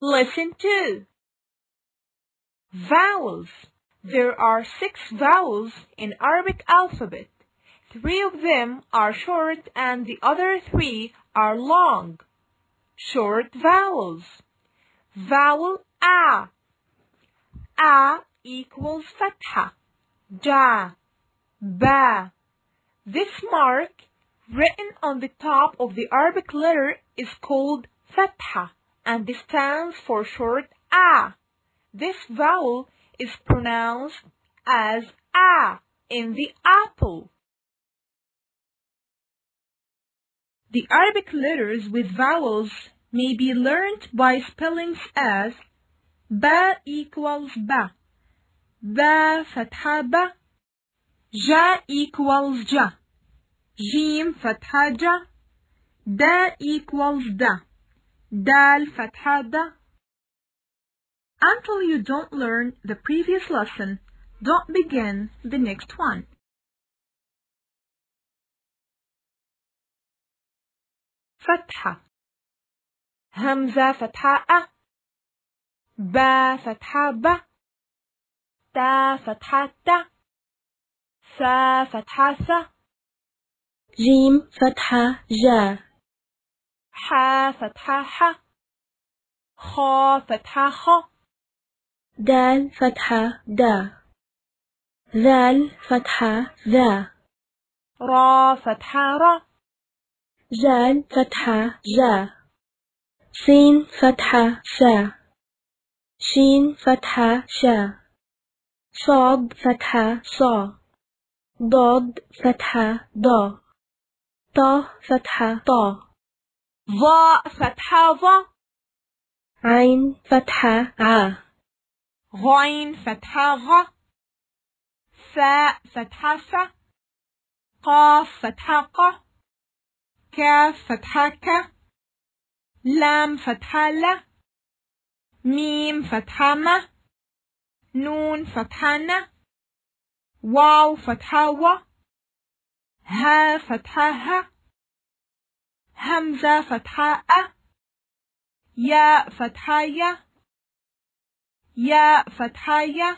Listen to vowels. There are 6 vowels in Arabic alphabet. 3 of them are short and the other 3 are long. Short vowels. Vowel A. A equals fatha. Ja. Ba. This mark written on the top of the Arabic letter is called fatha, and this stands for short A. This vowel is pronounced as A in the apple. The Arabic letters with vowels may be learned by spellings as ba equals ba, ba fatha ba, ja equals ja, jim fatha ja, da equals da, dal fatha da. Until you don't learn the previous lesson, don't begin the next one. Fatha. Hamza fatha a, ba fatha ba, ta fatha ta, sa fatha sa, جيم فتحة جا ha fatha ha, kha fatha kha, دال فتحة دا ذال فتحة ذا ra fatha ra, زال فتحة جا سين فتحة سا شين فتحة شا صاد فتحة صا ضاد فتحة ضا طا فتحة طا va fatha va, عين فتحة ع ghain fatha gha, sa fatha sa, qaf fatha qa, kaf fatha ka, lam fatha la, mim fatha ma, nun fatha na, waw fatha wa, ha fatha ha, hamza fatha a, ya fatha ya, ya fatha ya.